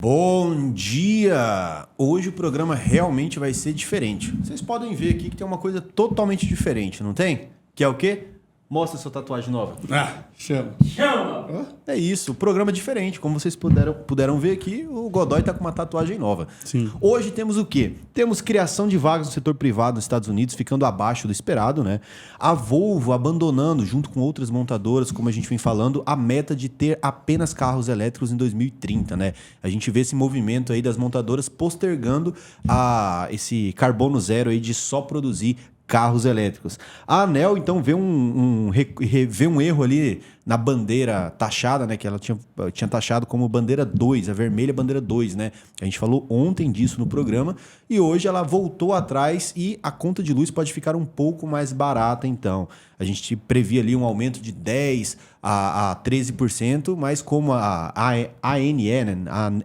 Bom dia! Hoje o programa realmente vai ser diferente. Vocês podem ver aqui que tem uma coisa totalmente diferente, não tem? Que é o quê? Mostra sua tatuagem nova. Chama! É isso, o programa é diferente. Como vocês puderam ver aqui, o Godoy tá com uma tatuagem nova. Sim. Hoje temos o quê? Temos criação de vagas no setor privado nos Estados Unidos, ficando abaixo do esperado, né? A Volvo abandonando, junto com outras montadoras, como a gente vem falando, a meta de ter apenas carros elétricos em 2030, né? A gente vê esse movimento aí das montadoras postergando esse carbono zero aí de só produzir carros elétricos. A Anel, então, vê um erro ali na bandeira taxada, né? Que ela tinha taxado como bandeira 2, a vermelha bandeira 2, né? A gente falou ontem disso no programa e hoje ela voltou atrás e a conta de luz pode ficar um pouco mais barata, então. A gente previa ali um aumento de 10% a 13%, mas como a ANE, né?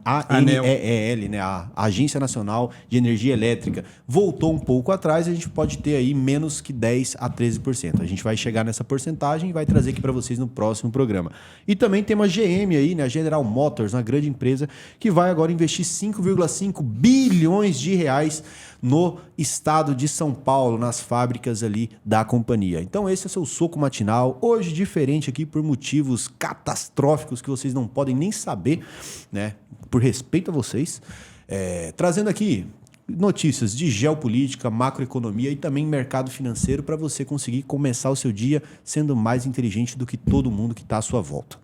A ANEEL, né? A Agência Nacional de Energia Elétrica, voltou um pouco atrás, a gente pode ter aí menos que 10% a 13%. A gente vai chegar nessa porcentagem e vai trazer aqui para vocês no próximo programa. E também tem uma GM aí, né? A General Motors, uma grande empresa, que vai agora investir 5,5 bilhões de reais no estado de São Paulo, nas fábricas ali da companhia. Então esse é o seu Soco Matinal, hoje diferente aqui por motivos catastróficos que vocês não podem nem saber, né? Por respeito a vocês, trazendo aqui notícias de geopolítica, macroeconomia e também mercado financeiro para você conseguir começar o seu dia sendo mais inteligente do que todo mundo que está à sua volta.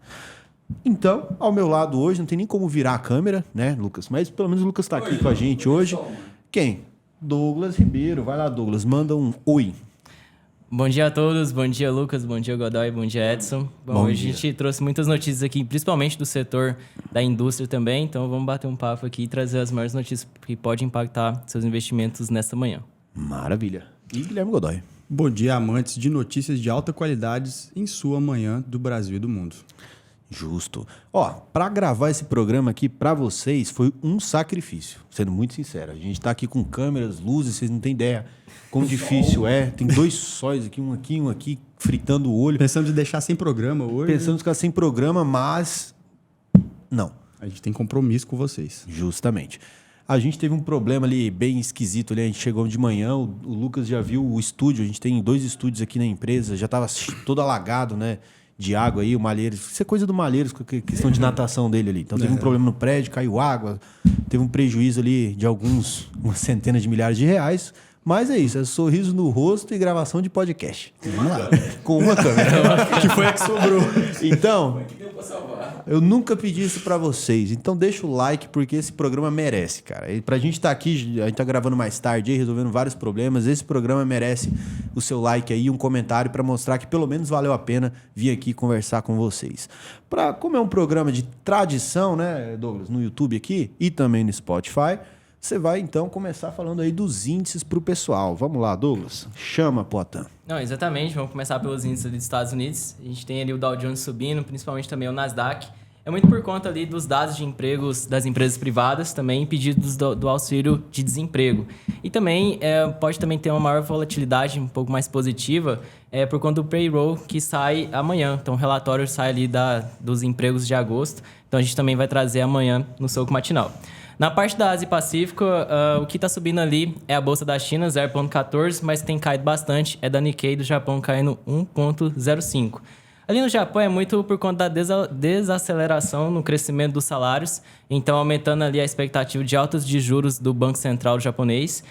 Então, ao meu lado hoje, não tem nem como virar a câmera, né, Lucas? Mas pelo menos o Lucas está aqui com a gente hoje. Quem? Douglas Ribeiro. Vai lá, Douglas, manda um oi. Bom dia a todos, bom dia Lucas, bom dia Godoy, bom dia Edson. Bom, hoje a gente trouxe muitas notícias aqui, principalmente do setor da indústria também, então vamos bater um papo aqui e trazer as maiores notícias que podem impactar seus investimentos nesta manhã. Maravilha. E Guilherme Godoy. Bom dia, amantes de notícias de alta qualidade em sua manhã do Brasil e do mundo. Justo. Ó, para gravar esse programa aqui para vocês foi um sacrifício, sendo muito sincero. A gente tá aqui com câmeras, luzes, vocês não têm ideia quão difícil é. Tem dois sóis aqui, um aqui, fritando o olho. Pensamos em deixar sem programa hoje. Pensamos em ficar sem programa, mas não. A gente tem compromisso com vocês. Justamente. A gente teve um problema ali bem esquisito ali. A gente chegou de manhã, o Lucas já viu o estúdio. A gente tem 2 estúdios aqui na empresa, já tava todo alagado, né? De água aí, o Malheiros. Isso é coisa do Malheiros, com a questão de natação dele ali. Então teve um problema no prédio, caiu água, teve um prejuízo ali de umas centenas de milhares de reais. Mas é isso, é sorriso no rosto e gravação de podcast. Vamos lá. Com uma câmera. Que foi a que sobrou. Então, eu nunca pedi isso pra vocês. Então deixa o like, porque esse programa merece, cara. E pra gente estar aqui, a gente tá gravando mais tarde aí, resolvendo vários problemas. Esse programa merece o seu like aí, um comentário pra mostrar que pelo menos valeu a pena vir aqui conversar com vocês. Como é um programa de tradição, né, Douglas, no YouTube aqui e também no Spotify, você vai, então, começar falando aí dos índices para o pessoal. Vamos lá, Douglas. Chama, Potan. Não, exatamente. Vamos começar pelos índices ali dos Estados Unidos. A gente tem ali o Dow Jones subindo, principalmente também o Nasdaq. É muito por conta ali dos dados de empregos das empresas privadas, também pedidos do auxílio de desemprego. E também pode também ter uma maior volatilidade, um pouco mais positiva, por conta do payroll que sai amanhã. Então, o relatório sai ali dos empregos de agosto. Então, a gente também vai trazer amanhã no Soco Matinal. Na parte da Ásia e Pacífico, o que está subindo ali é a Bolsa da China, 0,14, mas tem caído bastante. É da Nikkei do Japão caindo 1,05. Ali no Japão é muito por conta da desaceleração no crescimento dos salários, então aumentando ali a expectativa de altas de juros do Banco Central japonês.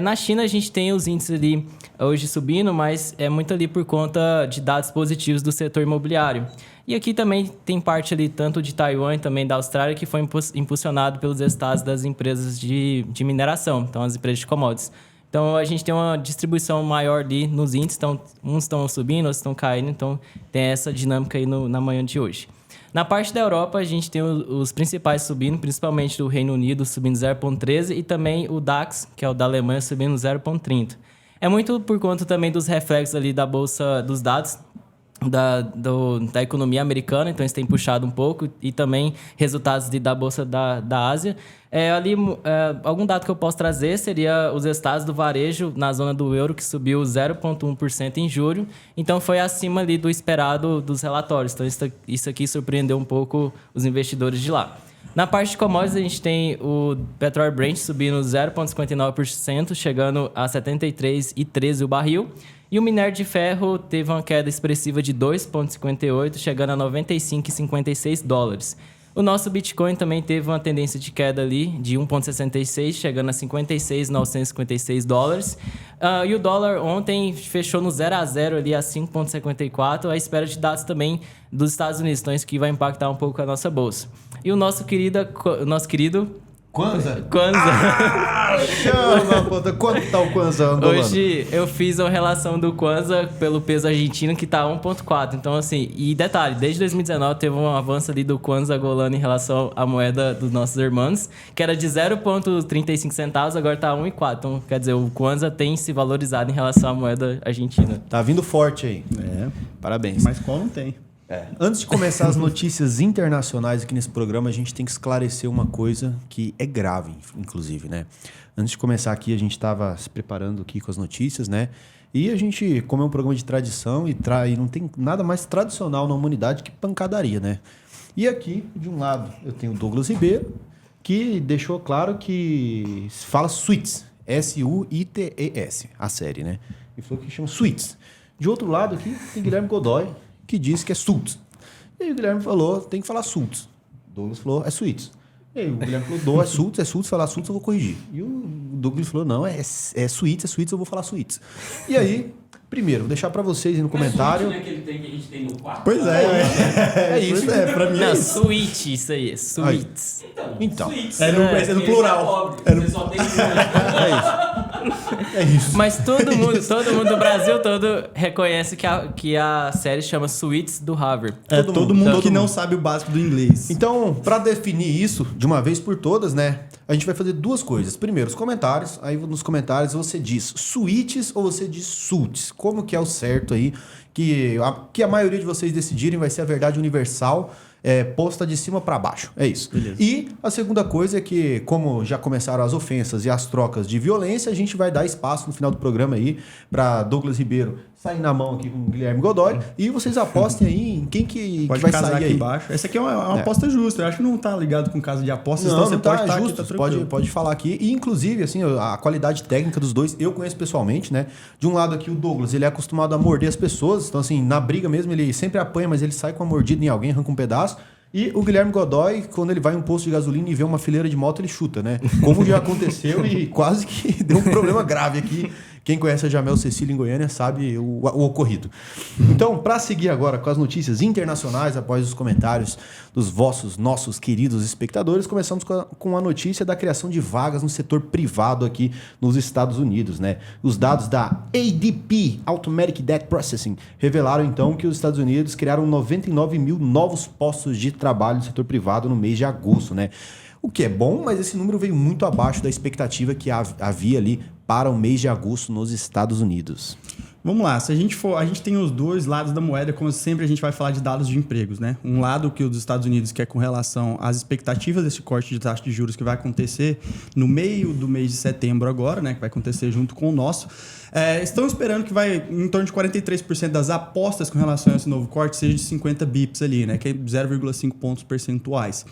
Na China a gente tem os índices ali hoje subindo, mas é muito ali por conta de dados positivos do setor imobiliário. E aqui também tem parte ali tanto de Taiwan e também da Austrália que foi impulsionado pelos resultados das empresas de mineração, então as empresas de commodities. Então a gente tem uma distribuição maior ali nos índices, então uns estão subindo, outros estão caindo, então tem essa dinâmica aí na manhã de hoje. Na parte da Europa, a gente tem os principais subindo, principalmente do Reino Unido subindo 0,13 e também o DAX, que é o da Alemanha, subindo 0,30. É muito por conta também dos reflexos ali da bolsa, dos dados da economia americana, então isso tem puxado um pouco, e também resultados da bolsa da Ásia. Algum dado que eu posso trazer seria os resultados do varejo na zona do euro, que subiu 0,1% em julho, então foi acima ali do esperado dos relatórios, então isso aqui surpreendeu um pouco os investidores de lá. Na parte de commodities, a gente tem o petróleo Brent subindo 0,59%, chegando a 73,13 o barril. E o minério de ferro teve uma queda expressiva de 2,58, chegando a 95,56 dólares. O nosso Bitcoin também teve uma tendência de queda ali de 1,66, chegando a 56,956 dólares. E o dólar ontem fechou no 0 a 0 ali a 5,54, à espera de dados também dos Estados Unidos, então isso que vai impactar um pouco a nossa bolsa. E o nosso querido Kwanza? Kwanza. Puta, quanto tá o Kwanza angolano? Hoje eu fiz a relação do Kwanza pelo peso argentino, que tá 1,4. Então, assim, e detalhe, desde 2019 teve um avanço ali do Kwanza angolano em relação à moeda dos nossos irmãos, que era de 0,35 centavos, agora tá 1,4. Então, quer dizer, o Kwanza tem se valorizado em relação à moeda argentina. Tá vindo forte aí. É, Parabéns. mas qual não tem? Antes de começar as notícias internacionais aqui nesse programa, a gente tem que esclarecer uma coisa que é grave, inclusive, né? Antes de começar aqui, a gente estava se preparando aqui com as notícias, né? E a gente, como é um programa de tradição e não tem nada mais tradicional na humanidade que pancadaria, né? E aqui, de um lado, eu tenho o Douglas Ribeiro, que deixou claro que fala Suits, S-U-I-T-E-S, a série, né? E falou que chama Suits. De outro lado aqui, tem Guilherme Godoy, que disse que é Sults. E aí o Guilherme falou, tem que falar Sults. Douglas falou, é Suits. E aí o Guilherme falou, é Sults, falar Sults eu vou corrigir. E o Douglas falou, não, é Suits, eu vou falar Suits. E aí, primeiro, vou deixar pra vocês aí no comentário. Não é aquele trem que a gente tem no quarto? Pois é isso. Pois é, pra mim é Não, isso. suíte, isso aí, suítes. Então. Suítes. É no plural. Você só tem É isso. Mas todo mundo do Brasil todo reconhece que a série chama Suits do Harvard. Todo mundo que não sabe o básico do inglês. Então, para definir isso de uma vez por todas, né? A gente vai fazer duas coisas. Primeiro, os comentários. Aí nos comentários você diz suítes ou você diz sults. Como que é o certo aí? Que a maioria de vocês decidirem vai ser a verdade universal. Posta de cima para baixo. É isso. Beleza. E a segunda coisa é que, como já começaram as ofensas e as trocas de violência, a gente vai dar espaço no final do programa aí para Douglas Ribeiro sair na mão aqui com o Guilherme Godoy e vocês apostem aí em quem que Pode vai casar sair aqui aí. embaixo. Essa aqui é uma aposta justa. Eu acho que não tá ligado com caso de apostas, então Não, você não pode tá estar justo, aqui, tá tranquilo. pode falar aqui. E, inclusive, assim, a qualidade técnica dos dois, eu conheço pessoalmente, né? De um lado aqui, o Douglas, ele é acostumado a morder as pessoas. Então, assim, na briga mesmo, ele sempre apanha, mas ele sai com a mordida em alguém, arranca um pedaço. E o Guilherme Godoy, quando ele vai em um posto de gasolina e vê uma fileira de moto, ele chuta, né? Como já aconteceu e quase que deu um problema grave aqui. Quem conhece a Jamel Cecília em Goiânia sabe o ocorrido. Então, para seguir agora com as notícias internacionais, após os comentários dos nossos queridos espectadores, começamos com a notícia da criação de vagas no setor privado aqui nos Estados Unidos, né? Os dados da ADP, Automatic Data Processing, revelaram então que os Estados Unidos criaram 99 mil novos postos de trabalho no setor privado no mês de agosto, né? O que é bom, mas esse número veio muito abaixo da expectativa que havia ali para o mês de agosto nos Estados Unidos. Vamos lá, se a gente tem os dois lados da moeda, como sempre a gente vai falar de dados de empregos, né? Um lado que o dos Estados Unidos, que é com relação às expectativas desse corte de taxa de juros que vai acontecer no meio do mês de setembro agora, né? Que vai acontecer junto com o nosso. Estão esperando que vai em torno de 43% das apostas com relação a esse novo corte seja de 50 bips ali, né? Que é 0,5 pontos percentuais.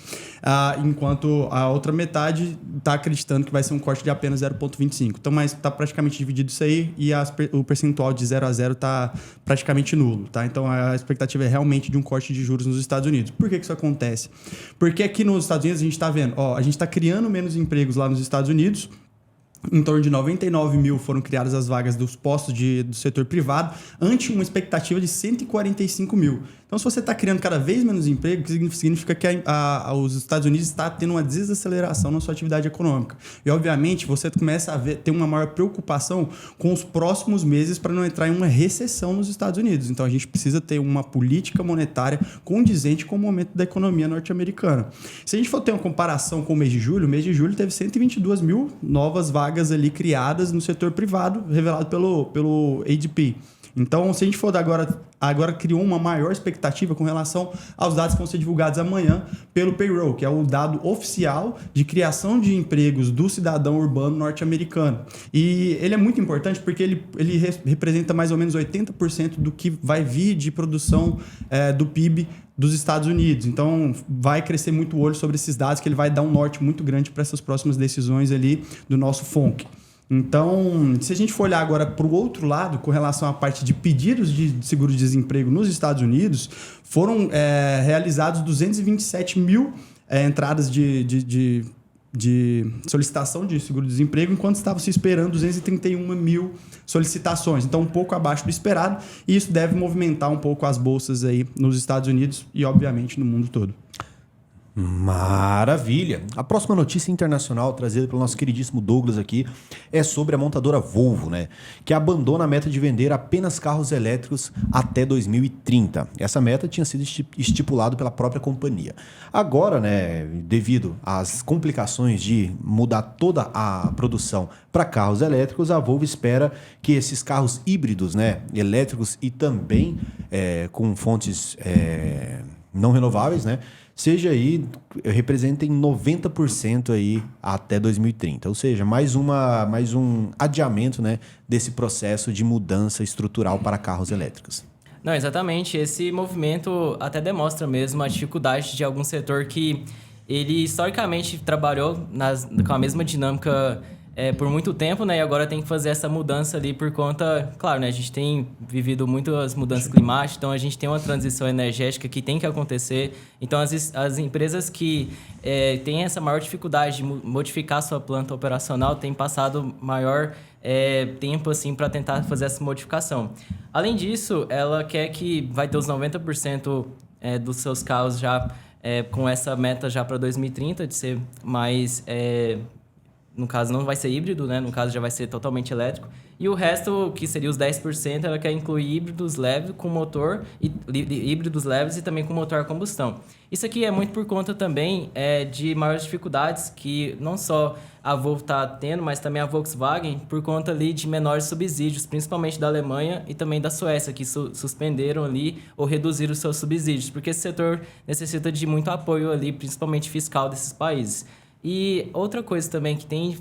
Enquanto a outra metade está acreditando que vai ser um corte de apenas 0,25. Então, mas está praticamente dividido isso aí e o percentual de 0 a 0 está praticamente nulo, tá? Então, a expectativa é realmente de um corte de juros nos Estados Unidos. Por que isso acontece? Porque aqui nos Estados Unidos a gente está vendo, a gente está criando menos empregos lá nos Estados Unidos. Em torno de 99 mil foram criadas as vagas dos postos do setor privado, ante uma expectativa de 145 mil. Então, se você está criando cada vez menos emprego, significa que os Estados Unidos está tendo uma desaceleração na sua atividade econômica. E, obviamente, você começa a ter uma maior preocupação com os próximos meses para não entrar em uma recessão nos Estados Unidos. Então, a gente precisa ter uma política monetária condizente com o momento da economia norte-americana. Se a gente for ter uma comparação com o mês de julho teve 122 mil novas vagas ali criadas no setor privado, revelado pelo ADP. Então, se a gente for agora criou uma maior expectativa com relação aos dados que vão ser divulgados amanhã pelo Payroll, que é o dado oficial de criação de empregos do cidadão urbano norte-americano. E ele é muito importante porque ele representa mais ou menos 80% do que vai vir de produção do PIB dos Estados Unidos. Então, vai crescer muito o olho sobre esses dados, que ele vai dar um norte muito grande para essas próximas decisões ali do nosso FONC. Então, se a gente for olhar agora para o outro lado, com relação à parte de pedidos de seguro-desemprego nos Estados Unidos, foram realizados 227 mil entradas de solicitação de seguro-desemprego, enquanto estava se esperando 231 mil solicitações. Então, um pouco abaixo do esperado, e isso deve movimentar um pouco as bolsas aí nos Estados Unidos e, obviamente, no mundo todo. Maravilha! A próxima notícia internacional trazida pelo nosso queridíssimo Douglas aqui é sobre a montadora Volvo, né? Que abandona a meta de vender apenas carros elétricos até 2030. Essa meta tinha sido estipulada pela própria companhia. Agora, né, devido às complicações de mudar toda a produção para carros elétricos, a Volvo espera que esses carros híbridos, né, elétricos e também com fontes não renováveis, né, representem 90% aí até 2030. Ou seja, mais um adiamento, né, desse processo de mudança estrutural para carros elétricos. Não, exatamente. Esse movimento até demonstra mesmo a dificuldade de algum setor que ele historicamente trabalhou com a mesma dinâmica por muito tempo, né? E agora tem que fazer essa mudança ali por conta... Claro, né? A gente tem vivido muitas mudanças climáticas, então a gente tem uma transição energética que tem que acontecer. Então, as empresas que têm essa maior dificuldade de modificar sua planta operacional têm passado maior tempo assim, para tentar fazer essa modificação. Além disso, ela quer que vai ter os 90% dos seus carros já com essa meta já para 2030 de ser mais... no caso, não vai ser híbrido, né? No caso, já vai ser totalmente elétrico. E o resto, que seria os 10%, ela quer incluir híbridos leves com motor, híbridos leves e também com motor a combustão. Isso aqui é muito por conta também de maiores dificuldades que não só a Volvo está tendo, mas também a Volkswagen, por conta ali de menores subsídios, principalmente da Alemanha e também da Suécia, que suspenderam ali ou reduziram os seus subsídios, porque esse setor necessita de muito apoio ali, principalmente fiscal desses países. E outra coisa também que tem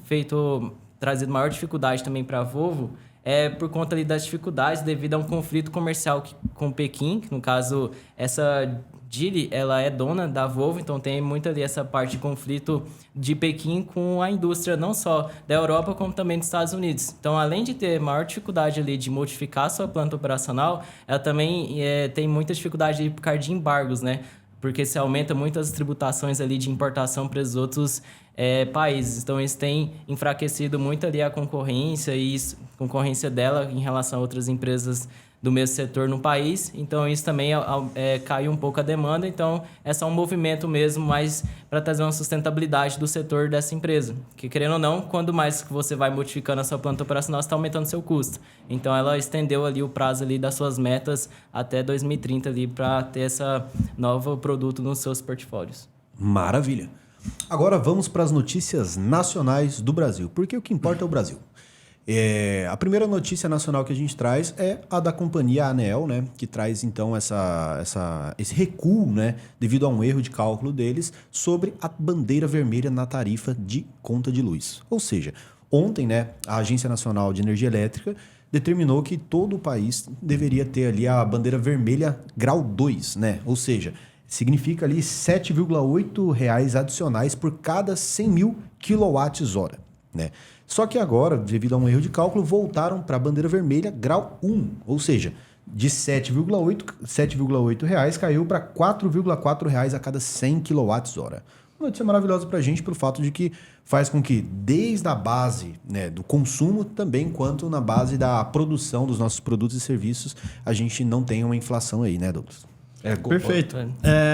trazido maior dificuldade também para a Volvo é por conta ali das dificuldades devido a um conflito comercial com Pequim, que no caso essa Geely, ela é dona da Volvo, então tem muito ali essa parte de conflito de Pequim com a indústria não só da Europa como também dos Estados Unidos. Então, além de ter maior dificuldade ali de modificar sua planta operacional, ela também tem muita dificuldade por causa de embargos, né? Porque se aumenta muito as tributações ali de importação para os outros países. Então, isso tem enfraquecido muito ali a concorrência e concorrência dela em relação a outras empresas do mesmo setor no país. Então, isso também caiu um pouco a demanda. Então, é só um movimento mesmo, mais para trazer uma sustentabilidade do setor dessa empresa. Que, querendo ou não, quando mais que você vai modificando a sua planta operacional, você está aumentando o seu custo. Então, ela estendeu ali o prazo ali das suas metas até 2030 ali para ter esse novo produto nos seus portfólios. Maravilha. Agora vamos para as notícias nacionais do Brasil, porque o que importa é o Brasil. A primeira notícia nacional que a gente traz é a da companhia ANEEL, né, que traz então esse recuo, né, devido a um erro de cálculo deles sobre a bandeira vermelha na tarifa de conta de luz. Ou seja, ontem, né, a Agência Nacional de Energia Elétrica determinou que todo o país deveria ter ali a bandeira vermelha grau 2, né? Ou seja, significa ali R$ 7,8 adicionais por cada 100 mil kWh, né? Só que agora, devido a um erro de cálculo, voltaram para a bandeira vermelha grau 1, ou seja, de R$ 7,8 reais caiu para R$ 4,4 reais a cada 100 kWh. Uma notícia maravilhosa para a gente pelo fato de que faz com que, desde a base, né, do consumo, também quanto na base da produção dos nossos produtos e serviços, a gente não tenha uma inflação aí, né, Douglas? Perfeito.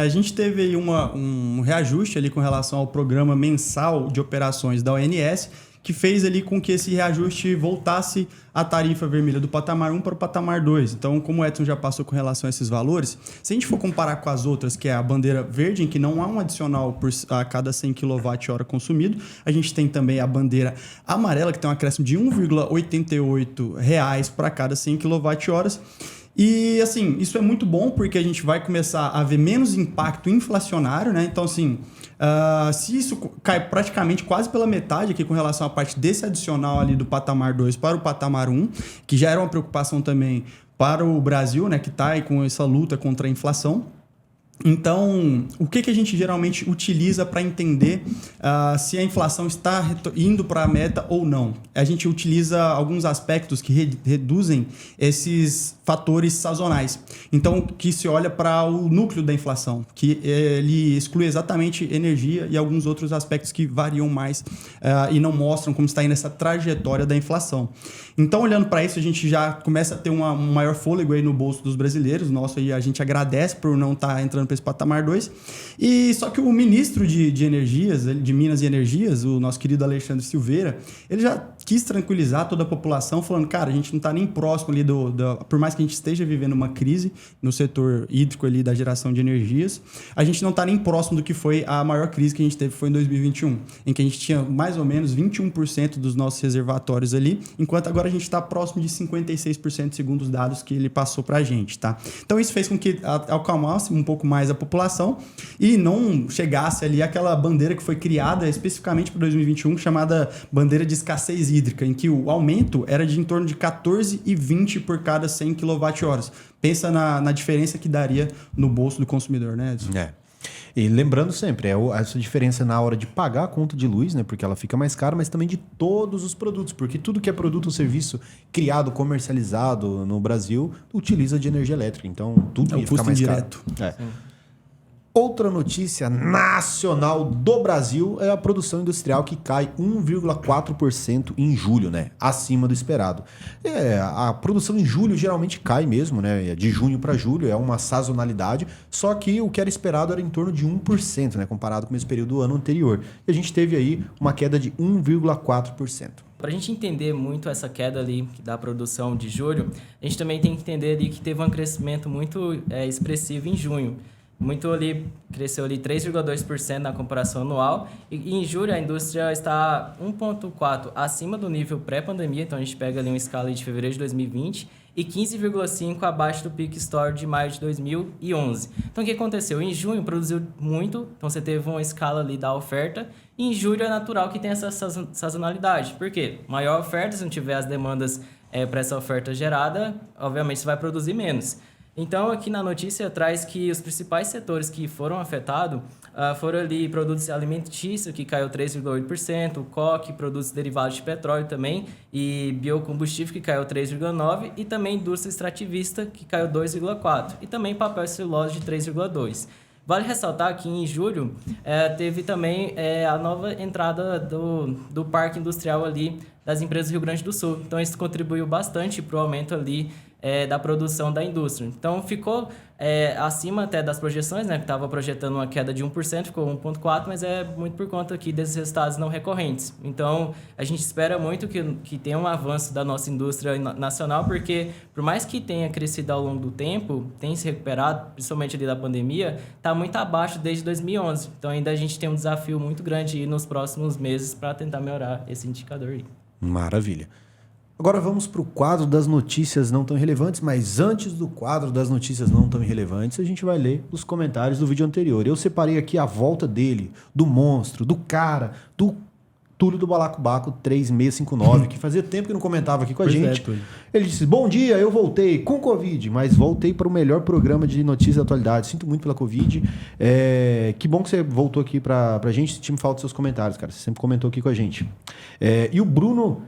A gente teve aí um reajuste ali com relação ao programa mensal de operações da ONS, que fez ali com que esse reajuste voltasse a tarifa vermelha do patamar 1 para o patamar 2. Então, como o Edson já passou com relação a esses valores, se a gente for comparar com as outras, que é a bandeira verde, em que não há um adicional a cada 100 kWh consumido, a gente tem também a bandeira amarela, que tem um acréscimo de R$ 1,88 para cada 100 kWh. E, assim, isso é muito bom porque a gente vai começar a ver menos impacto inflacionário, né? Então, assim, se isso cai praticamente quase pela metade aqui com relação à parte desse adicional ali do patamar 2 para o patamar 1, que já era uma preocupação também para o Brasil, né? Que está aí com essa luta contra a inflação. Então, o que a gente geralmente utiliza para entender se a inflação está indo para a meta ou não? A gente utiliza alguns aspectos que reduzem esses fatores sazonais. Então, que se olha para o núcleo da inflação, que ele exclui exatamente energia e alguns outros aspectos que variam mais e não mostram como está indo essa trajetória da inflação. Então, olhando para isso, a gente já começa a ter um maior fôlego aí no bolso dos brasileiros. Nosso aí, a gente agradece por não estar entrando para esse patamar 2. E só que o ministro de Energias, de Minas e Energias, o nosso querido Alexandre Silveira, ele já quis tranquilizar toda a população, falando, cara, a gente não está nem próximo ali por mais que a gente esteja vivendo uma crise no setor hídrico ali da geração de energias, a gente não está nem próximo do que foi a maior crise que a gente teve, foi em 2021, em que a gente tinha mais ou menos 21% dos nossos reservatórios ali, enquanto agora a gente está próximo de 56% segundo os dados que ele passou para a gente, tá? Então isso fez com que acalmasse um pouco mais a população e não chegasse ali aquela bandeira que foi criada especificamente para 2021, chamada bandeira de escassez hídrica, em que o aumento era de em torno de 14,20 por cada 100 kWh. Pensa na diferença que daria no bolso do consumidor, né, Edson? E lembrando sempre, essa diferença na hora de pagar a conta de luz, né? Porque ela fica mais cara, mas também de todos os produtos. Porque tudo que é produto ou serviço criado, comercializado no Brasil, utiliza de energia elétrica. Então, tudo ia ficar mais indireto. Caro. Outra notícia nacional do Brasil é a produção industrial que cai 1,4% em julho, né? Acima do esperado. A produção em julho geralmente cai mesmo, né? De junho para julho é uma sazonalidade, só que o que era esperado era em torno de 1%, né? Comparado com esse período do ano anterior. E a gente teve aí uma queda de 1,4%. Para a gente entender muito essa queda ali da produção de julho, a gente também tem que entender ali que teve um crescimento muito expressivo em junho. Cresceu ali 3,2% na comparação anual. E em julho a indústria está 1,4% acima do nível pré-pandemia. Então a gente pega ali uma escala de fevereiro de 2020 e 15,5% abaixo do peak store de maio de 2011. Então o que aconteceu? Em junho produziu muito, então você teve uma escala ali da oferta. E em julho é natural que tenha essa sazonalidade. Por quê? Maior oferta, se não tiver as demandas para essa oferta gerada, obviamente você vai produzir menos. Então, aqui na notícia traz que os principais setores que foram afetados foram ali produtos alimentícios, que caiu 3,8%, o coque, produtos derivados de petróleo também, e biocombustível, que caiu 3,9%, e também indústria extrativista, que caiu 2,4%, e também papel e celulose de 3,2%. Vale ressaltar que em julho teve também a nova entrada do parque industrial ali das empresas do Rio Grande do Sul. Então, isso contribuiu bastante para o aumento ali da produção da indústria. Então, ficou acima até das projeções, né? Que estava projetando uma queda de 1%, ficou 1,4%, mas é muito por conta aqui desses resultados não recorrentes. Então, a gente espera muito que tenha um avanço da nossa indústria nacional, porque por mais que tenha crescido ao longo do tempo, tem se recuperado, principalmente ali da pandemia, está muito abaixo desde 2011. Então, ainda a gente tem um desafio muito grande aí nos próximos meses para tentar melhorar esse indicador aí. Maravilha. Agora vamos para o quadro das notícias não tão irrelevantes, mas antes do quadro das notícias não tão irrelevantes, a gente vai ler os comentários do vídeo anterior. Eu separei aqui a volta dele, do monstro, do cara, do Túlio do Balacobaco 3659, que fazia tempo que não comentava aqui com a gente. Ele disse, bom dia, eu voltei com Covid, mas voltei para o melhor programa de notícias da atualidade. Sinto muito pela Covid. Que bom que você voltou aqui para a gente. Sentimos falta dos seus comentários, cara. Você sempre comentou aqui com a gente. E o Bruno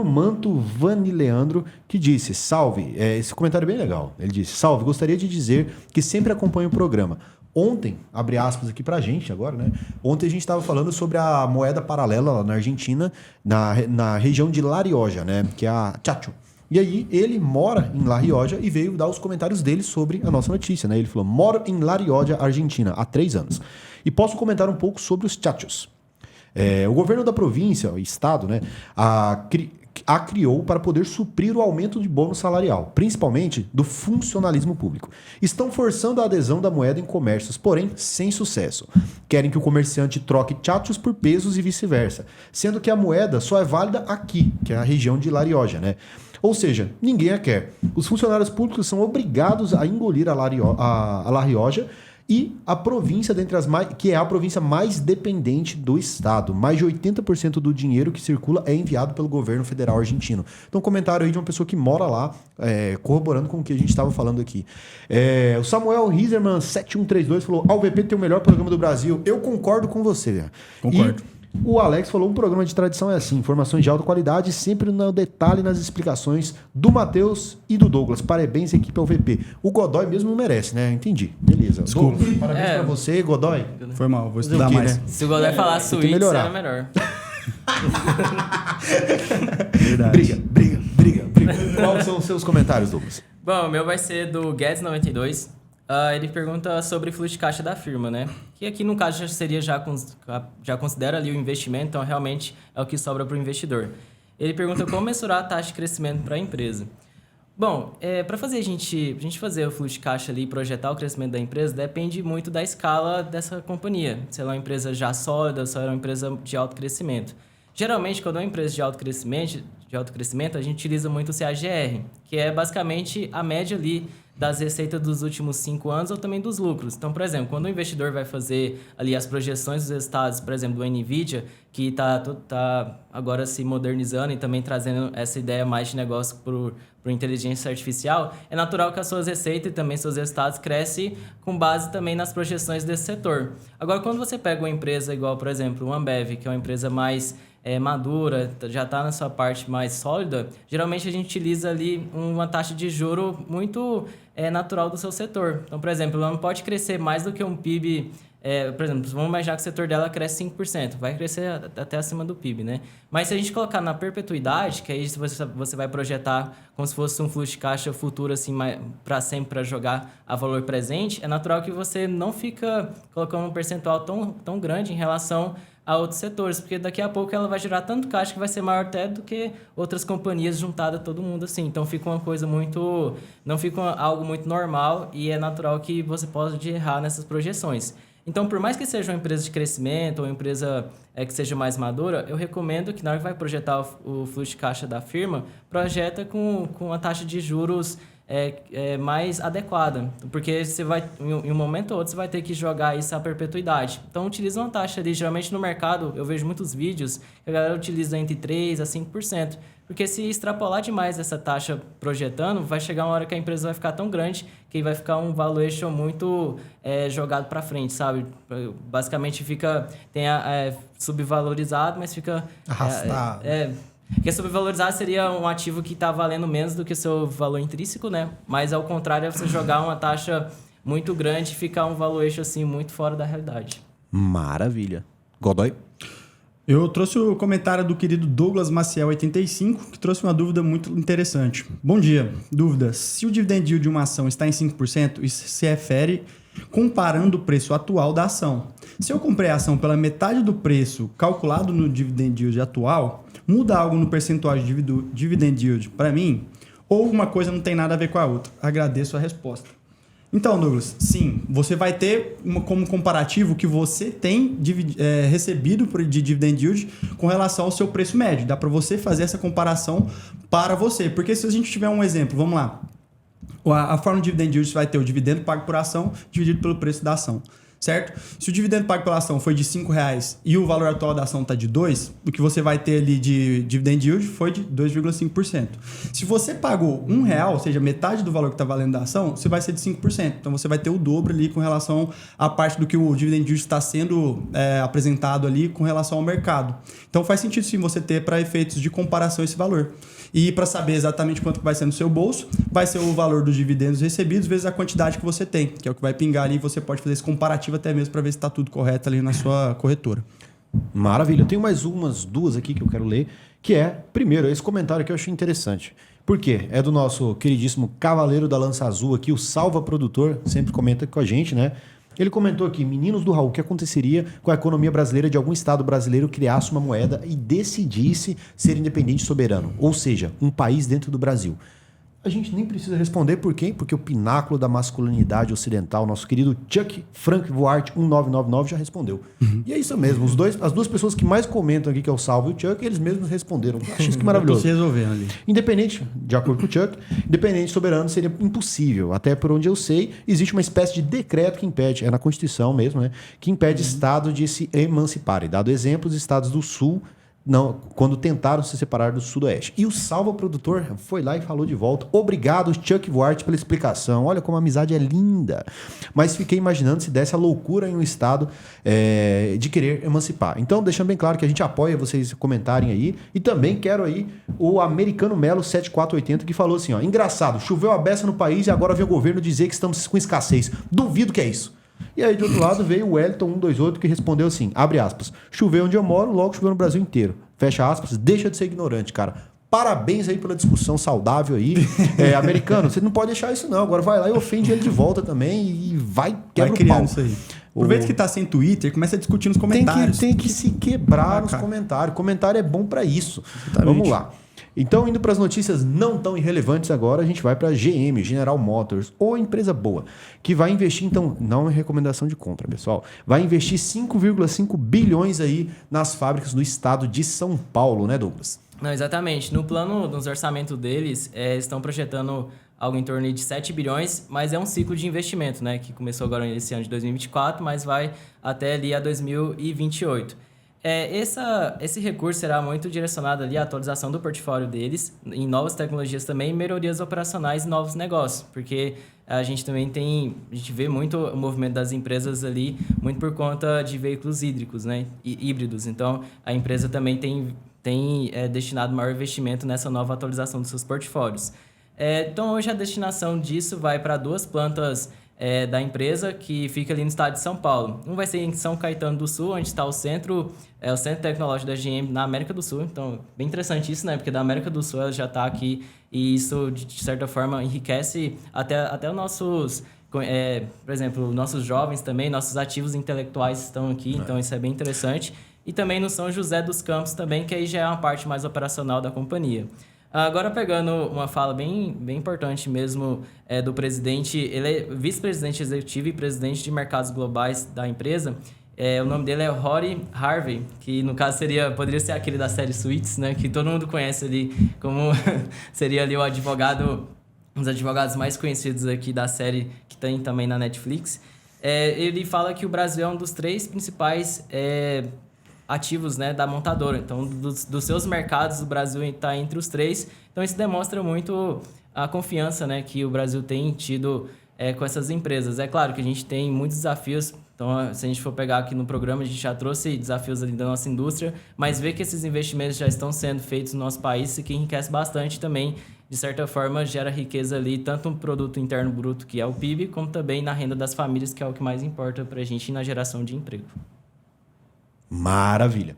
Manto Vani Leandro, que disse, salve, esse comentário é bem legal. Ele disse, salve, gostaria de dizer que sempre acompanho o programa. Ontem, abre aspas aqui pra gente agora, né? Ontem a gente estava falando sobre a moeda paralela lá na Argentina, na região de La Rioja, né? Que é a Chacho. E aí ele mora em La Rioja e veio dar os comentários dele sobre a nossa notícia, né? Ele falou, moro em La Rioja, Argentina, há 3 anos. E posso comentar um pouco sobre os Chachos. O governo da província, o estado, né, a criou para poder suprir o aumento de bônus salarial, principalmente do funcionalismo público. Estão forçando a adesão da moeda em comércios, porém sem sucesso. Querem que o comerciante troque tchátchos por pesos e vice-versa, sendo que a moeda só é válida aqui, que é a região de Larioja, né? Ou seja, ninguém a quer. Os funcionários públicos são obrigados a engolir a Larioja e a província, que é a província mais dependente do estado. Mais de 80% do dinheiro que circula é enviado pelo governo federal argentino. Então, comentário aí de uma pessoa que mora lá, corroborando com o que a gente estava falando aqui. O Samuel Rieserman 7132 falou: a UVP tem o melhor programa do Brasil. Eu concordo com você. Concordo. O Alex falou: um programa de tradição é assim, informações de alta qualidade, sempre no detalhe nas explicações do Matheus e do Douglas. Parabéns, equipe UVP. O Godoy mesmo merece, né? Entendi. Beleza. Desculpa. Douglas, parabéns pra você, Godoy. Foi mal, vou Fazer estudar o quê, mais. né? Se o Godoy falar suíte, melhorar. era melhor. Verdade. Briga. Quais são os seus comentários, Douglas? Bom, o meu vai ser do Guedes92. Ele pergunta sobre fluxo de caixa da firma, né? Que aqui, no caso, já considera ali o investimento, então realmente é o que sobra para o investidor. Ele pergunta como mensurar a taxa de crescimento para a empresa. Bom, para fazer a gente fazer o fluxo de caixa ali e projetar o crescimento da empresa, depende muito da escala dessa companhia. Se ela é uma empresa já sólida, se ela é uma empresa de alto crescimento. Geralmente, quando é uma empresa de alto crescimento, a gente utiliza muito o CAGR, que é basicamente a média ali das receitas dos últimos 5 anos ou também dos lucros. Então, por exemplo, quando o investidor vai fazer ali as projeções dos resultados, por exemplo, do NVIDIA, que está agora se modernizando e também trazendo essa ideia mais de negócio para inteligência artificial, é natural que as suas receitas e também seus resultados crescem com base também nas projeções desse setor. Agora, quando você pega uma empresa igual, por exemplo, o Ambev, que é uma empresa mais madura, já está na sua parte mais sólida, geralmente a gente utiliza ali uma taxa de juro muito natural do seu setor. Então, por exemplo, ela não pode crescer mais do que um PIB. Por exemplo, vamos imaginar que o setor dela cresce 5%, vai crescer até acima do PIB, né? Mas se a gente colocar na perpetuidade, que aí você vai projetar como se fosse um fluxo de caixa futuro, assim, para sempre, para jogar a valor presente, é natural que você não fica colocando um percentual tão grande em relação a outros setores, porque daqui a pouco ela vai gerar tanto caixa que vai ser maior até do que outras companhias juntadas, todo mundo assim. Então fica uma coisa muito... não fica algo muito normal e é natural que você pode errar nessas projeções. Então, por mais que seja uma empresa de crescimento ou uma empresa que seja mais madura, eu recomendo que na hora que vai projetar o fluxo de caixa da firma, projeta com a taxa de juros mais adequada, porque você vai, em um momento ou outro, você vai ter que jogar isso à perpetuidade. Então, utiliza uma taxa ali, geralmente no mercado, eu vejo muitos vídeos que a galera utiliza entre 3% a 5%, porque se extrapolar demais essa taxa projetando, vai chegar uma hora que a empresa vai ficar tão grande que vai ficar um valuation muito jogado para frente, sabe? Basicamente tem subvalorizado, mas fica... arrastado. Porque subvalorizado seria um ativo que está valendo menos do que o seu valor intrínseco, né? Mas ao contrário é você jogar uma taxa muito grande e ficar um valuation assim muito fora da realidade. Maravilha. Godoy? Eu trouxe o comentário do querido Douglas Maciel 85, que trouxe uma dúvida muito interessante. Bom dia. Dúvida: se o dividend yield de uma ação está em 5%, isso se refere comparando o preço atual da ação. Se eu comprei a ação pela metade do preço calculado no dividend yield atual, muda algo no percentual de dividend yield para mim? Ou uma coisa não tem nada a ver com a outra? Agradeço a resposta. Então, Douglas, sim, você vai ter como comparativo que você tem recebido de dividend yield com relação ao seu preço médio. Dá para você fazer essa comparação para você. Porque se a gente tiver um exemplo, vamos lá. A forma de dividend yield, você vai ter o dividendo pago por ação dividido pelo preço da ação. Certo? Se o dividendo pago pela ação foi de R$5 e o valor atual da ação está de 2, o que você vai ter ali de dividend yield foi de 2,5%. Se você pagou R$1, ou seja, metade do valor que está valendo da ação, você vai ser de 5%. Então você vai ter o dobro ali com relação à parte do que o dividend yield está sendo apresentado ali com relação ao mercado. Então faz sentido sim você ter para efeitos de comparação esse valor. E para saber exatamente quanto vai ser no seu bolso, vai ser o valor dos dividendos recebidos vezes a quantidade que você tem, que é o que vai pingar ali e você pode fazer esse comparativo até mesmo para ver se está tudo correto ali na sua corretora. Maravilha. Eu tenho mais duas aqui que eu quero ler, que primeiro, esse comentário que eu achei interessante. Por quê? É do nosso queridíssimo Cavaleiro da Lança Azul aqui, o Salva Produtor, sempre comenta com a gente, né? Ele comentou aqui, meninos do Raul, o que aconteceria com a economia brasileira de algum estado brasileiro criasse uma moeda e decidisse ser independente e soberano, ou seja, um país dentro do Brasil? A gente nem precisa responder por quê? Porque o pináculo da masculinidade ocidental, nosso querido Chuck Frank Voart 1999 já respondeu. E é isso mesmo, as duas pessoas que mais comentam aqui, que é o Salvo e o Chuck, eles mesmos responderam. Eu acho isso que maravilhoso. Se resolvendo ali. Independente, de acordo com o Chuck, independente soberano seria impossível. Até por onde eu sei, existe uma espécie de decreto que impede, é na Constituição mesmo, né? Que impede Estado de se emanciparem. Dado exemplo, os estados do Sul, não, quando tentaram se separar do Sudoeste. E o Salva Produtor foi lá e falou de volta. Obrigado, Chuck Voart, pela explicação. Olha como a amizade é linda. Mas fiquei imaginando se desse a loucura em um estado de querer emancipar. Então, deixando bem claro que a gente apoia vocês comentarem aí. E também quero aí o Americano Melo 7480 que falou assim, ó, engraçado, choveu a beça no país e agora vem o governo dizer que estamos com escassez. Duvido que é isso. E aí, de outro lado, veio o Wellington 128 que respondeu assim, abre aspas, choveu onde eu moro, logo choveu no Brasil inteiro. Fecha aspas, deixa de ser ignorante, cara. Parabéns aí pela discussão saudável aí. Americano, você não pode deixar isso não. Agora vai lá e ofende ele de volta também e quebra o pau. Isso aí. Aproveita que tá sem Twitter, começa a discutir nos comentários. Tem que se quebrar nos comentários. Comentário é bom para isso. Exatamente. Vamos lá. Então, indo para as notícias não tão irrelevantes agora, a gente vai para a GM, General Motors, ou empresa boa, que vai investir, então, não é recomendação de compra, pessoal, vai investir 5,5 bilhões aí nas fábricas do estado de São Paulo, né, Douglas? Não, exatamente. No plano, nos orçamentos deles, estão projetando algo em torno de 7 bilhões, mas é um ciclo de investimento, né, que começou agora esse ano de 2024, mas vai até ali a 2028. Esse recurso será muito direcionado ali à atualização do portfólio deles, em novas tecnologias também, melhorias operacionais e novos negócios, porque a gente também vê muito o movimento das empresas ali, muito por conta de veículos hídricos, né, híbridos. Então, a empresa também tem destinado maior investimento nessa nova atualização dos seus portfólios. Então, hoje a destinação disso vai para 2 plantas da empresa que fica ali no estado de São Paulo. Um vai ser em São Caetano do Sul, onde está o centro tecnológico da GM na América do Sul. Então, bem interessante isso, né? Porque da América do Sul ela já está aqui e isso, de certa forma, enriquece até os nossos... por exemplo, nossos jovens também, nossos ativos intelectuais estão aqui, então isso é bem interessante. E também no São José dos Campos também, que aí já é uma parte mais operacional da companhia. Agora, pegando uma fala bem importante mesmo do presidente, ele é vice-presidente executivo e presidente de mercados globais da empresa. O nome dele é Rory Harvey, que no caso poderia ser aquele da série Suits, né, que todo mundo conhece ali como seria ali um dos advogados mais conhecidos aqui da série que tem também na Netflix. Ele fala que o Brasil é um dos 3 principais ativos, né, da montadora. Então, dos seus mercados, o Brasil está entre os 3. Então, isso demonstra muito a confiança, né, que o Brasil tem tido com essas empresas. É claro que a gente tem muitos desafios. Então, se a gente for pegar aqui no programa, a gente já trouxe desafios ali da nossa indústria, mas ver que esses investimentos já estão sendo feitos no nosso país, isso que enriquece bastante também, de certa forma, gera riqueza ali, tanto no produto interno bruto, que é o PIB, como também na renda das famílias, que é o que mais importa para a gente na geração de emprego. Maravilha.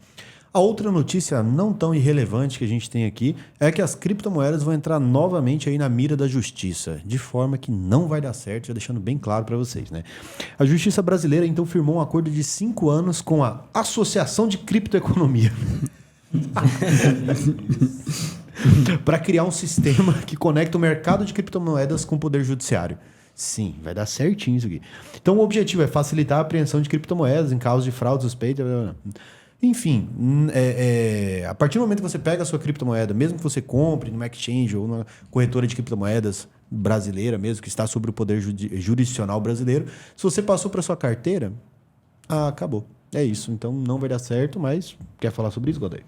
A outra notícia não tão irrelevante que a gente tem aqui é que as criptomoedas vão entrar novamente aí na mira da justiça, de forma que não vai dar certo, já deixando bem claro para vocês, né? A justiça brasileira então firmou um acordo de 5 anos com a Associação de Criptoeconomia para criar um sistema que conecta o mercado de criptomoedas com o poder judiciário. Sim, vai dar certinho isso aqui. Então, o objetivo é facilitar a apreensão de criptomoedas em caso de fraude, suspeita... Enfim, a partir do momento que você pega a sua criptomoeda, mesmo que você compre numa exchange ou numa corretora de criptomoedas brasileira mesmo, que está sob o poder jurisdicional brasileiro, se você passou para sua carteira, acabou. É isso. Então, não vai dar certo, mas quer falar sobre isso, Godoy?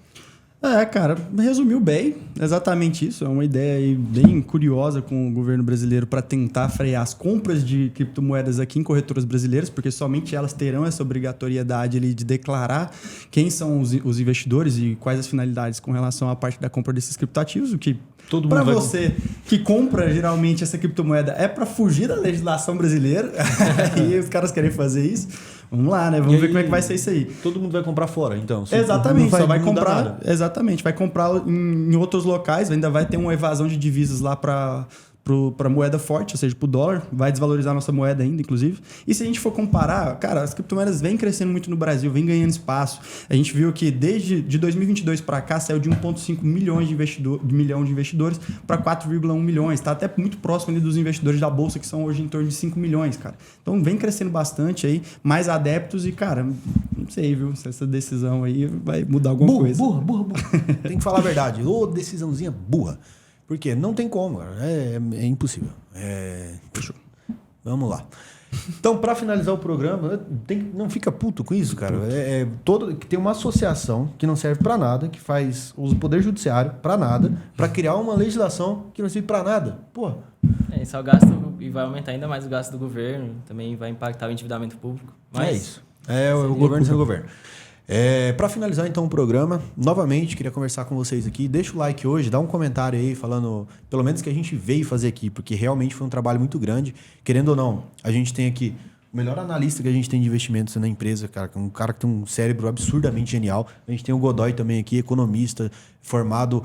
Cara, resumiu bem, exatamente isso. É uma ideia aí bem curiosa com o governo brasileiro para tentar frear as compras de criptomoedas aqui em corretoras brasileiras, porque somente elas terão essa obrigatoriedade ali de declarar quem são os investidores e quais as finalidades com relação à parte da compra desses criptoativos, o que para você que compra geralmente essa criptomoeda é para fugir da legislação brasileira e os caras querem fazer isso. Vamos lá, né? Vamos ver como é que vai ser isso aí. Todo mundo vai comprar fora, então. Exatamente, só vai comprar. Nada. Exatamente, vai comprar em outros locais, ainda vai ter uma evasão de divisas lá para para moeda forte, ou seja, para o dólar, vai desvalorizar a nossa moeda ainda, inclusive. E se a gente for comparar, cara, as criptomoedas vêm crescendo muito no Brasil, vêm ganhando espaço. A gente viu que desde de 2022 para cá saiu de 1,5 milhões de investidores para 4,1 milhões. Está até muito próximo ali dos investidores da Bolsa, que são hoje em torno de 5 milhões, cara. Então vem crescendo bastante aí, mais adeptos e, cara, não sei, viu, se essa decisão aí vai mudar alguma coisa. Burra. Tem que falar a verdade. Ô, decisãozinha burra. Porque não tem como, cara. É impossível. Fechou. Vamos lá. Então, para finalizar o programa, não fica puto com isso, cara. Tem uma associação que não serve para nada, que faz uso do Poder Judiciário para nada, para criar uma legislação que não serve para nada. Porra. Isso é o gasto e vai aumentar ainda mais o gasto do governo, também vai impactar o endividamento público. Mas é isso. O governo sem o governo. Para finalizar então o programa, novamente queria conversar com vocês aqui. Deixa o like hoje, dá um comentário aí falando pelo menos o que a gente veio fazer aqui, porque realmente foi um trabalho muito grande. Querendo ou não, a gente tem aqui o melhor analista que a gente tem de investimentos na empresa, cara, um cara que tem um cérebro absurdamente genial. A gente tem o Godoy também aqui, economista, formado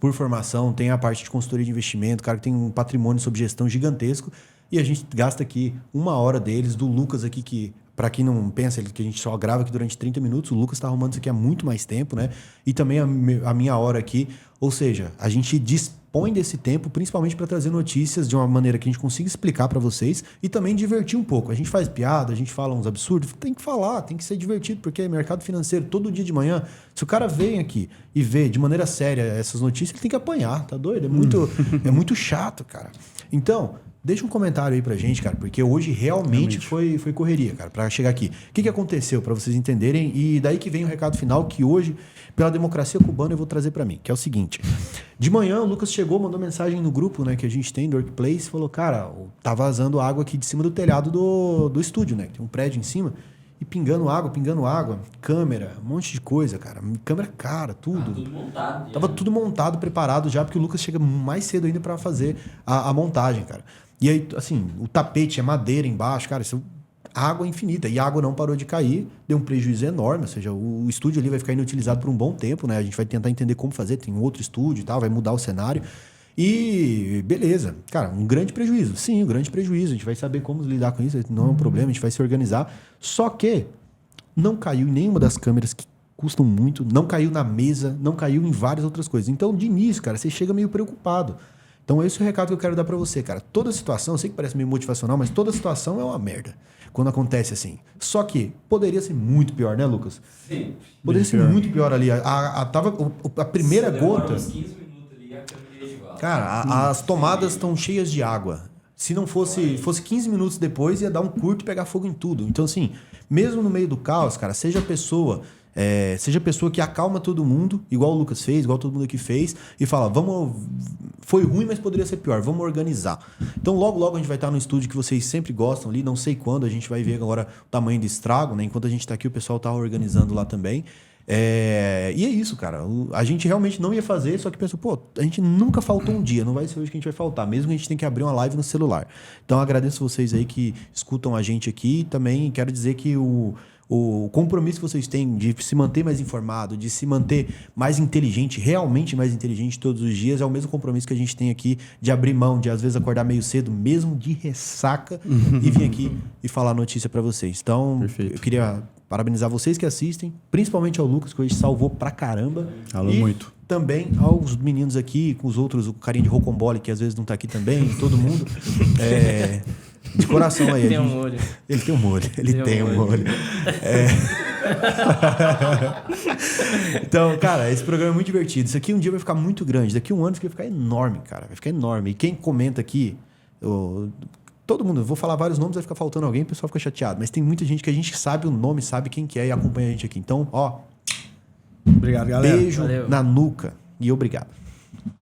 por formação, tem a parte de consultoria de investimento, cara que tem um patrimônio sob gestão gigantesco. E a gente gasta aqui 1 hora deles, do Lucas aqui, que para quem não pensa que a gente só grava aqui durante 30 minutos, o Lucas está arrumando isso aqui há muito mais tempo, né? E também a minha hora aqui. Ou seja, a gente dispõe desse tempo principalmente para trazer notícias de uma maneira que a gente consiga explicar para vocês e também divertir um pouco. A gente faz piada, a gente fala uns absurdos, tem que falar, tem que ser divertido, porque mercado financeiro, todo dia de manhã, se o cara vem aqui e vê de maneira séria essas notícias, ele tem que apanhar, tá doido? É muito chato, cara. Então, deixa um comentário aí pra gente, cara, porque hoje realmente foi correria, cara, pra chegar aqui. O que aconteceu, pra vocês entenderem? E daí que vem o recado final que hoje, pela democracia cubana, eu vou trazer pra mim, que é o seguinte. De manhã, o Lucas chegou, mandou mensagem no grupo, né, que a gente tem do Workplace, falou, cara, tá vazando água aqui de cima do telhado do estúdio, né, que tem um prédio em cima, e pingando água, câmera, um monte de coisa, cara. Câmera cara, tudo. Tudo montado. Tava tudo montado, preparado já, porque o Lucas chega mais cedo ainda pra fazer a montagem, cara. E aí, assim, o tapete é madeira embaixo, cara, isso água infinita. E a água não parou de cair, deu um prejuízo enorme, ou seja, o estúdio ali vai ficar inutilizado por um bom tempo, né? A gente vai tentar entender como fazer, tem outro estúdio e tal, vai mudar o cenário. E beleza, cara, um grande prejuízo. Sim, um grande prejuízo. A gente vai saber como lidar com isso, não é um problema, a gente vai se organizar. Só que não caiu em nenhuma das câmeras que custam muito, não caiu na mesa, não caiu em várias outras coisas. Então, de início, cara, você chega meio preocupado. Então, esse é o recado que eu quero dar pra você, cara. Toda situação, eu sei que parece meio motivacional, mas toda situação é uma merda quando acontece assim. Só que poderia ser muito pior, né, Lucas? Sim. Poderia ser muito pior ali. A primeira gota... Uns 15 minutos ali, a câmera ia de volta. Cara, as tomadas estão cheias de água. Se não fosse 15 minutos depois, ia dar um curto e pegar fogo em tudo. Então, assim, mesmo no meio do caos, cara, seja a pessoa que acalma todo mundo, igual o Lucas fez, igual todo mundo aqui fez, e fala, foi ruim, mas poderia ser pior, vamos organizar. Então, logo a gente vai estar no estúdio que vocês sempre gostam ali, não sei quando, a gente vai ver agora o tamanho do estrago, né? Enquanto a gente está aqui, o pessoal está organizando lá também. E é isso, cara. A gente realmente não ia fazer, só que pensou, pô, a gente nunca faltou um dia, não vai ser hoje que a gente vai faltar, mesmo que a gente tenha que abrir uma live no celular. Então, agradeço vocês aí que escutam a gente aqui, e também quero dizer que o compromisso que vocês têm de se manter mais informado, de se manter mais inteligente, realmente mais inteligente todos os dias, é o mesmo compromisso que a gente tem aqui de abrir mão, de às vezes acordar meio cedo, mesmo de ressaca, e vir aqui e falar a notícia para vocês. Então, Perfeito. Eu queria parabenizar vocês que assistem, principalmente ao Lucas, que hoje salvou pra caramba. Falou muito. Também aos meninos aqui, com os outros, o carinha de Rocambole, que às vezes não tá aqui também, todo mundo. De coração aí. Tem um molho. Ele tem um molho. Ele tem um molho. Então, cara, esse programa é muito divertido. Isso aqui um dia vai ficar muito grande. Daqui a um ano isso aqui vai ficar enorme, cara. Vai ficar enorme. E quem comenta aqui... todo mundo, eu vou falar vários nomes, vai ficar faltando alguém, o pessoal fica chateado. Mas tem muita gente que a gente sabe o nome, sabe quem que é e acompanha a gente aqui. Então, ó... Obrigado, galera. Beijo Valeu. na nuca e obrigado.